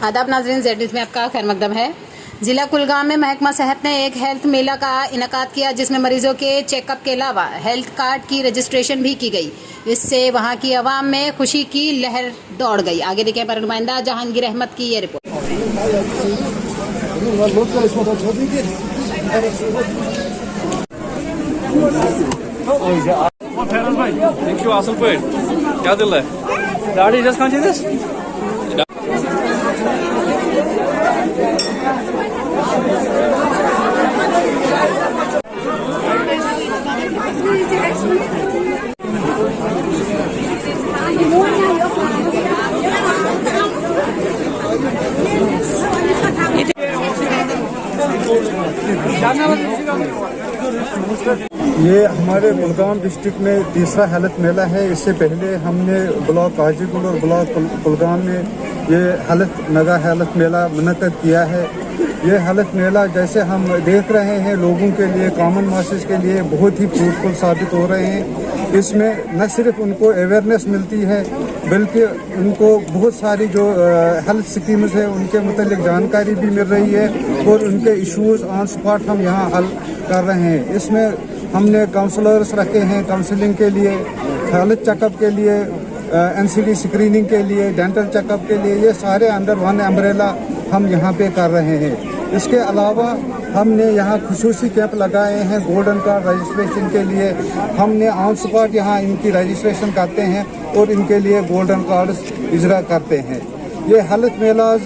आदाब नाज़रीन, Z news में आपका खैर मकदम है। जिला कुलगाम में महकमा सेहत ने एक हेल्थ मेला का इनेकाद किया, जिसमें मरीजों के चेकअप के अलावा हेल्थ कार्ड की रजिस्ट्रेशन भी की गई। इससे वहां की आवाम में खुशी की लहर दौड़ गई। आगे देखें पर नुमाइंदा जहांगीर अहमद की ये रिपोर्ट। क्या दिल है दाढ़ी जस्ट कौन चीज ये हमारे कुलगाम डिस्ट्रिक्ट में तीसरा हेल्थ मेला है। इससे पहले हमने ब्लॉक काजीगुंड और ब्लॉक कुलगाम में ये मेगा हेल्थ मेला मुनक्कद किया है। ये हेल्थ मेला जैसे हम देख रहे हैं लोगों के लिए, कॉमन मासेस के लिए बहुत ही फ्रूटफुल साबित हो रहे हैं। इसमें न सिर्फ उनको अवेयरनेस मिलती है बल्कि उनको बहुत सारी जो हेल्थ स्कीम्स है उनके मुतालिक जानकारी भी मिल रही है और उनके इश्यूज ऑन स्पॉट हम यहाँ हल कर रहे हैं। इसमें हमने काउंसलर्स रखे हैं काउंसलिंग के लिए, हेल्थ चेकअप के लिए, एनसीडी स्क्रीनिंग के लिए, डेंटल चेकअप के लिए, ये सारे अंडर वन अम्ब्रेला हम यहाँ पे कर रहे हैं। इसके अलावा हमने यहाँ खुसूसी कैंप लगाए हैं गोल्डन कार्ड रजिस्ट्रेशन के लिए। हमने ऑन स्पॉट यहाँ इनकी रजिस्ट्रेशन करते हैं और इनके लिए गोल्डन कार्ड इजरा करते हैं। ये हेल्थ मेलाज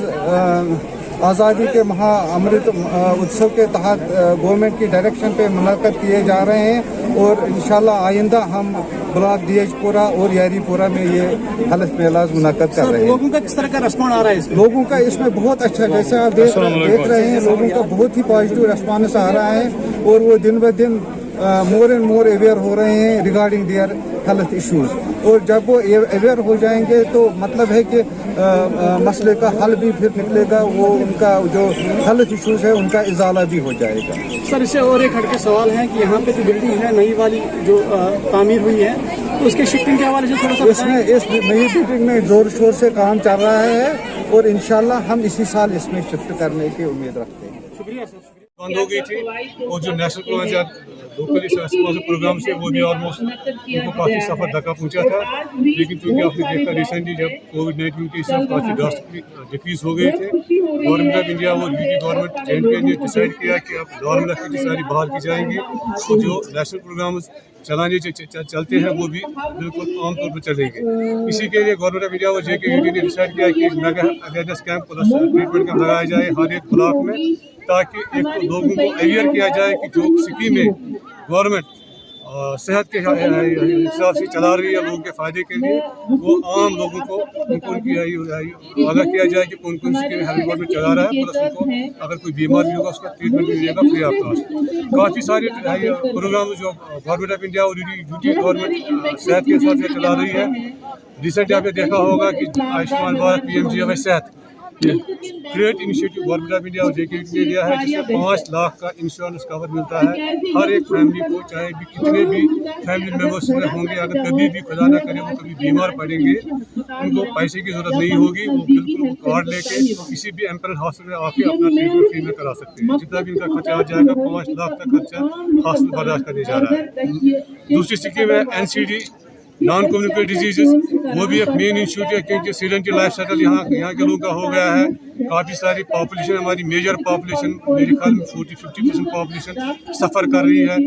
आज़ादी के महा अमृत उत्सव के तहत गवर्नमेंट की डायरेक्शन पे मुनक्कद किए जा रहे हैं और इंशाल्लाह आइंदा हम ब्लॉक डीएचपुरा और यारीपुरा में ये हेल्थ मेलाज मुनक्कद कर रहे हैं। लोगों का किस तरह का रिस्पॉन्स आ रहा है इसमें? लोगों का इसमें बहुत अच्छा, जैसे आप देख रहे हैं, लोगों का बहुत ही पॉजिटिव रिस्पॉन्स आ रहा है और वो दिन ब दिन मोर एंड मोर अवेयर हो रहे हैं रिगार्डिंग देयर हेल्थ इश्यूज। और जब वो अवेयर हो जाएंगे तो मतलब है कि मसले का हल भी फिर निकलेगा, वो उनका जो हेल्थ इश्यूज है उनका इजाला भी हो जाएगा। सर, इससे और एक हटके सवाल है कि यहाँ पे जो बिल्डिंग है नई वाली जो तामीर हुई है, तो उसके शिफ्टिंग के हवाले से थोड़ा सा इसमें इस नई बिल्डिंग में जोर शोर से काम चल रहा है और इंशाल्लाह हम इसी साल इसमें शिफ्ट करने की उम्मीद रखते हैं। शुक्रिया सर। बंद हो गई थी और जो नेशनल लोकल प्रोग्राम से वो भी ऑलमोस्ट उनको काफ़ी सफ़र धक्का पहुंचा था। लेकिन चूँकि आपने देखा रिसेंटली जब कोविड-19 के हिसाब काफ़ी ड्रास्टिकली डिक्रीज हो गए थे, गवर्नमेंट ऑफ इंडिया और यूपी गवर्नमेंट JNK ने डिसाइड किया कि अब नॉर्मल एक्टिविटी सारी बहाल की जाएंगी और जो नेशनल प्रोग्राम चलाने चलते हैं वो भी बिल्कुल आमतौर पर चलेंगे। इसी के लिए गवर्नमेंट ऑफ इंडिया और JKUT ने डिसाइड किया कि mega awareness camp plus treatment camp लगाया जाए हर एक ब्लॉक में, ताकि एक तो लोगों को अवेयर किया जाए कि जो स्कीमें गवर्नमेंट सेहत के हिसाब से चला रही है लोगों के फ़ायदे के लिए, वो आम लोगों को उनकी आगाह किया जाए कि कौन कौन सी स्कीमें हेल्थ गवर्नमेंट चला रहा है, प्लस उनको अगर कोई बीमार भी होगा उसका ट्रीटमेंट मिलेगा फ्री ऑफ कॉस्ट। काफ़ी सारे प्रोग्राम जो गवर्नमेंट ऑफ इंडिया और यूटी गवर्नमेंट सेहत के हिसाब से चला रही है। रिसेंटली आपने देखा होगा कि आयुष्मान भारत PMGY सेहत great initiative government of India और JKUT ने लिया है, जिसमें 5 लाख का इंश्योरेंस कवर मिलता है हर एक फैमिली को, चाहे भी कितने भी फैमिली मेम्बर्स होंगे, अगर कभी भी खुदा ना करे वो कभी बीमार पड़ेंगे, उनको पैसे की जरूरत नहीं होगी, वो बिल्कुल कार्ड लेके किसी भी एम्परल हॉस्पिटल में आके अपना ट्रीटमेंट फ्री में करा सकते हैं। जितना भी उनका खर्चा आ जाएगा 5 लाख का खर्चा हॉस्पिटल बर्दाश्त करने जा रहा है। दूसरी स्कीम है NCD नॉन कम्युनिकेबल डिजीजेस, वो भी एक मेन इशू है क्योंकि सीडेंटरी लाइफ स्टाइल यहाँ के लोगों का हो गया है। काफ़ी सारी पॉपुलेशन, हमारी मेजर पॉपुलेशन मेरे ख्याल में 40-50% पॉपुलेशन सफ़र कर रही है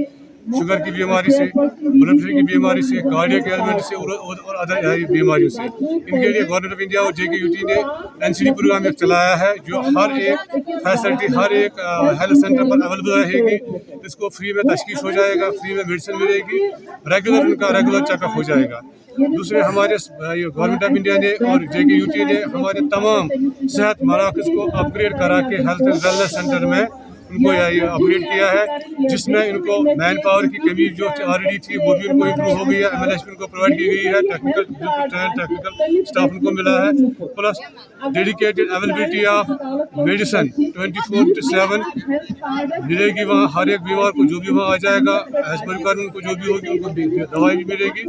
शुगर की बीमारी से, ब्लड प्रेशर की बीमारी से, कार्डियक एलिमेंट से और अदर बीमारियों से। इनके लिए गवर्नमेंट ऑफ इंडिया और JKUT ने NCD प्रोग्राम एक चलाया है जो हर एक फैसिलिटी हर एक हेल्थ सेंटर पर अवेलेबल रहेगी। इसको फ्री में तशखीस हो जाएगा, फ्री में मेडिसिन मिलेगी, उनका रेगुलर चेकअप हो जाएगा। दूसरे हमारे गवर्नमेंट ऑफ इंडिया ने और JKUT ने हमारे तमाम सेहत मराकज़ को अपग्रेड करा के हेल्थ एंड वेलनेस सेंटर में उनको अपग्रेड किया है, जिसमें इनको मैन पावर की कमी जो ऑलरेडी थी वो भी उनको इम्प्रूव हो गई है, MLS भी उनको प्रोवाइड की गई है, टेक्निकल स्टाफ उनको मिला है, plus dedicated availability of medicine 24/7 मिलेगी वहाँ। हर एक बीमार को जो भी वहाँ आ जाएगा एज पर रिक्वायरमेंट उनको जो भी होगी उनको दवाई भी मिलेगी।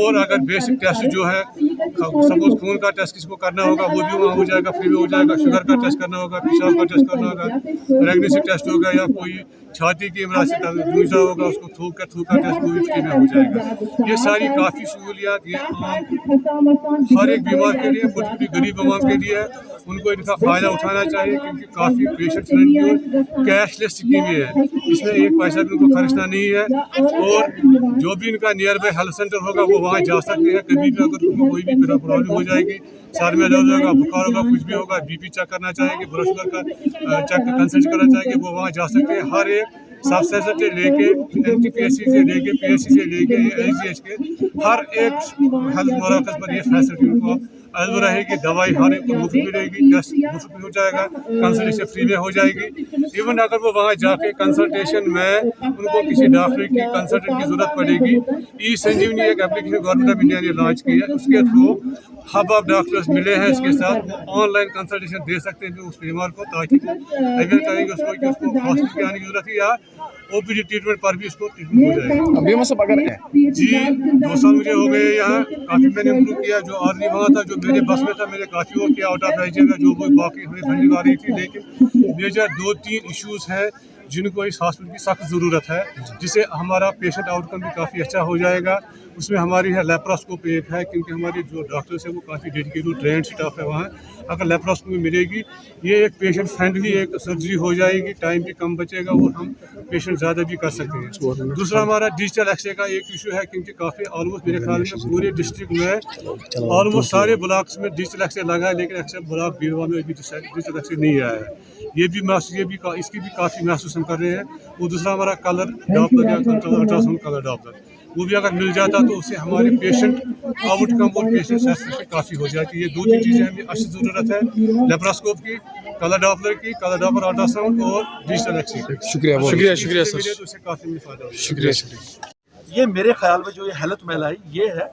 और अगर बेसिक टेस्ट जो है सपोज खून का टेस्ट किसी को करना होगा वो भी वहाँ हो जाएगा, फ्री में हो जाएगा। शुगर का टेस्ट करना होगा, पेशाब का टेस्ट करना होगा, प्रेगनेंसी टेस्ट होगा, या कोई छाती की इमरासी दूसरा होगा उसको थूक का टेस्ट वो भी फ्री में हो जाएगा। ये सारी काफ़ी सहूलियात ये हर एक बीमार के लिए, खुद भी गरीब आवाम के लिए है, उनको इनका फ़ायदा उठाना चाहिए क्योंकि काफ़ी पेशेंट फ्रेंडली और कैशलेस स्कीम है। इसमें एक पैसा भी उनको खर्चना नहीं है और जो भी इनका नियर बाई हेल्थ सेंटर होगा वो वहाँ जा सकते हैं। कभी भी अगर उनको कोई भी प्रॉब्लम हो जाएगी, सर में दर्द होगा, बुखार होगा, कुछ भी होगा, BP चेक करना चाहेंगे, ब्लड शुगर का चेक कंसल्ट करना चाहेंगे, वो वहाँ जा सकते हैं। हर एक सब सेंटर से लेके NTPSC से लेके PSC से लेके LGH के हर एक हेल्थ मराकज़ पर ये फैसिलिटी उनको अवेलेबल रहेगी। दवाई हर एक को मुफ्त मिलेगी, टेस्ट मुफ्त में हो जाएगा, कंसल्टेशन फ्री में हो जाएगी। इवन अगर वो वहाँ जाके कंसल्टेशन में उनको किसी डॉक्टर की कंसल्टेंट की ज़रूरत पड़ेगी, E-संजीवनी एक एप्लीकेशन गवर्नमेंट ऑफ इंडिया ने लॉन्च की है, उसके थ्रू हब ऑफ डॉक्टर्स मिले हैं, इसके साथ वो ऑनलाइन कंसल्टेशन दे सकते हैं उस बीमार को, ताकि अवेयर करेंगे उसको कि उसको हॉस्पिटल की आने की जरूरत है या OPD ट्रीटमेंट पर भी उसको ट्रीटमेंट हो जाएगा। अभी सब अगर जी 2 साल मुझे हो गए यहाँ, काफ़ी मैंने इम्प्रूव किया। जो ऑलरेडी वहाँ था, जो मेरे बस में था, मैंने काफ़ी और किया आउट ऑफ एरिया जो वो बाकी हमें फंडिंग आ रही थी। लेकिन मेजर 2-3 इश्यूज़ हैं जिनको इस हॉस्पिटल की सख्त ज़रूरत है, जिससे हमारा पेशेंट आउटकम भी काफ़ी अच्छा हो जाएगा। उसमें हमारी है लेप्रोस्कोपी एक है, क्योंकि हमारे जो डॉक्टर्स हैं वो काफ़ी डेडिकेटेड ट्रेंड स्टाफ है वहाँ। अगर लेप्रोस्कोपी मिलेगी, ये एक पेशेंट फ्रेंडली एक सर्जरी हो जाएगी, टाइम भी कम बचेगा और हम पेशेंट ज़्यादा भी कर सकते हैं। दूसरा हमारा डिजिटल एक्सरे का एक इशू है, क्योंकि काफ़ी ऑलमोस्ट मेरे ख्याल में पूरे डिस्ट्रिक्ट में ऑलमोस्ट सारे ब्लॉक्स में डिजिटल एक्सरे लगा है, लेकिन एक्सरे ब्लॉक बीरवा में भी डिजिटल एक्सरे नहीं आया है। इसकी भी काफ़ी महसूस हम कर रहे हैं। वो दूसरा हमारा कलर डॉपलर या अल्ट्रासाउंड कलर डॉपलर, वो भी अगर मिल जाता तो उससे हमारे पेशेंट आउटकम और पेशेंट सेटिस्फेक्शन काफ़ी हो जाती है। 2-3 चीज़ें हमें अच्छी ज़रूरत है, लेप्रोस्कोप की, कलर डॉपलर अल्ट्रासाउंड और डिजिटल एक्सरे। शुक्रिया सर, तो उससे काफ़ी फ़ायदा होगा। शुक्रिया। ये मेरे ख्याल में जो ये हेल्थ मेला है, ये है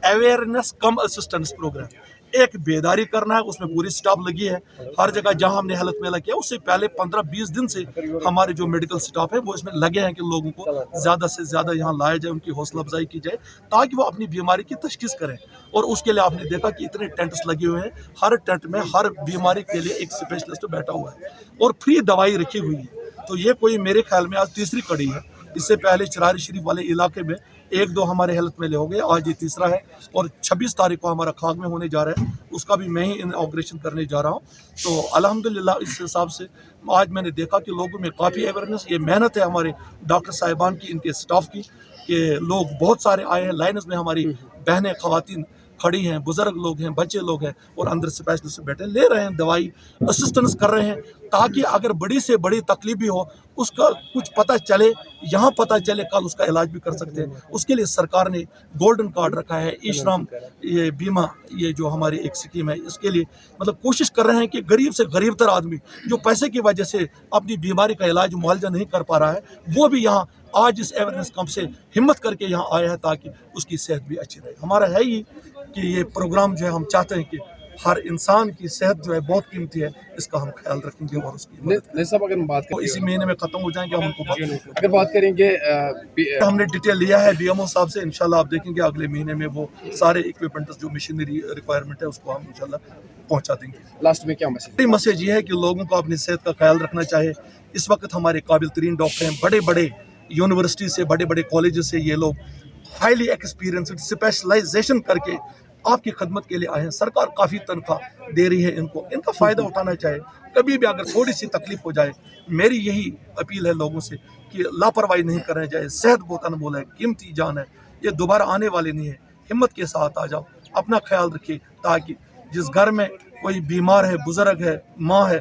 अवेयरनेस कम असिस्टेंस प्रोग्राम। एक बेदारी करना है, उसमें पूरी स्टाफ लगी है। हर जगह जहां हमने हेल्थ मेला किया उससे पहले 15-20 दिन से हमारे जो मेडिकल स्टाफ है वो इसमें लगे हैं कि लोगों को ज़्यादा से ज़्यादा यहाँ लाया जाए, उनकी हौसला अफजाई की जाए ताकि वो अपनी बीमारी की तशखीस करें। और उसके लिए आपने देखा कि इतने टेंट्स लगे हुए हैं, हर टेंट में हर बीमारी के लिए एक स्पेशलिस्ट बैठा हुआ है और फ्री दवाई रखी हुई है। तो ये कोई मेरे ख्याल में आज तीसरी कड़ी है। इससे पहले चरारी शरीफ वाले इलाके में 1-2 हमारे हेल्थ मेले हो गए, आज ये तीसरा है और 26 तारीख को हमारा खाग में होने जा रहा है, उसका भी मैं ही इनॉग्रेशन करने जा रहा हूँ। तो अल्हम्दुलिल्लाह इस हिसाब से आज मैंने देखा कि लोगों में काफ़ी अवेयरनेस, ये मेहनत है हमारे डॉक्टर साहिबान की, इनके स्टाफ की, कि लोग बहुत सारे आए हैं। लाइन्स में हमारी बहनें खवातीन खड़ी हैं, बुजुर्ग लोग हैं, बच्चे लोग हैं और अंदर स्पेशलिस्ट बैठे ले रहे हैं, दवाई असिस्टेंस कर रहे हैं ताकि अगर बड़ी से बड़ी तकलीफ भी हो उसका कुछ पता चले, यहाँ पता चले, कल उसका इलाज भी कर सकते हैं। उसके लिए सरकार ने गोल्डन कार्ड रखा है, ई-श्रम ये बीमा, ये जो हमारी एक स्कीम है, इसके लिए मतलब कोशिश कर रहे हैं कि गरीब से गरीब तर आदमी जो पैसे की वजह से अपनी बीमारी का इलाज मुआवजा नहीं कर पा रहा है, वो भी यहाँ आज इस अवेयरनेस कैंप से हिम्मत करके यहाँ आया है ताकि उसकी सेहत भी अच्छी रहे। हमारा है ही कि ये प्रोग्राम जो है हम चाहते हैं कि हर इंसान की सेहत जो है बहुत कीमती है, इसका हम ख्याल रखेंगे और उसकी नहीं साहब, अगर बात करें इसी महीने में ख़त्म हो जाएंगे, हम उनको अगर बात करेंगे हमने डिटेल लिया है BMO साहब से। इंशाल्लाह आप देखेंगे अगले महीने में वो सारे इक्विपमेंट्स जो मशीनरी रिक्वायरमेंट है उसको हम इंशाल्लाह पहुंचा देंगे। लास्ट में क्या मैसेज ये है कि लोगों को अपनी सेहत का ख्याल रखना चाहिए। इस वक्त हमारे काबिल तरीन डॉक्टर हैं, बड़े बड़े यूनिवर्सिटी से, बड़े बड़े कॉलेज से ये लोग हाईली एक्सपीरियंस्ड स्पेशलाइजेशन करके आपकी खदमत के लिए आए हैं। सरकार काफ़ी तनख्वाह दे रही है इनको, इनका फ़ायदा उठाना चाहिए। कभी भी अगर थोड़ी सी तकलीफ हो जाए, मेरी यही अपील है लोगों से कि लापरवाही नहीं करनी चाहिए। सेहत बहुत अनमोल है, कीमती जान है, ये दोबारा आने वाली नहीं है। हिम्मत के साथ आ जाओ, अपना ख्याल रखिए ताकि जिस घर में कोई बीमार है, बुजुर्ग है, माँ है,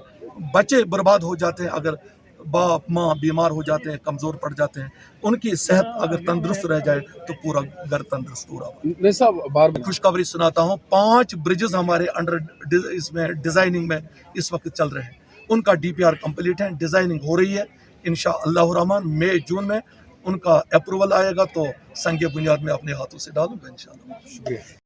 बच्चे बर्बाद हो जाते हैं, अगर बाप माँ बीमार हो जाते हैं, कमज़ोर पड़ जाते हैं, उनकी सेहत अगर तंदुरुस्त रह जाए तो पूरा घर तंदुरुस्त हो रहा है। खुशखबरी सुनाता हूँ, 5 ब्रिजेस हमारे अंडर इसमें डिज़ाइनिंग में इस वक्त चल रहे हैं। उनका DPR कंप्लीट है, डिज़ाइनिंग हो रही है। इंशाअल्लाह रहमान मई जून में उनका अप्रूवल आएगा तो संघीय बुनियाद में अपने हाथों से डालूंगा इंशाअल्लाह। शुक्रिया।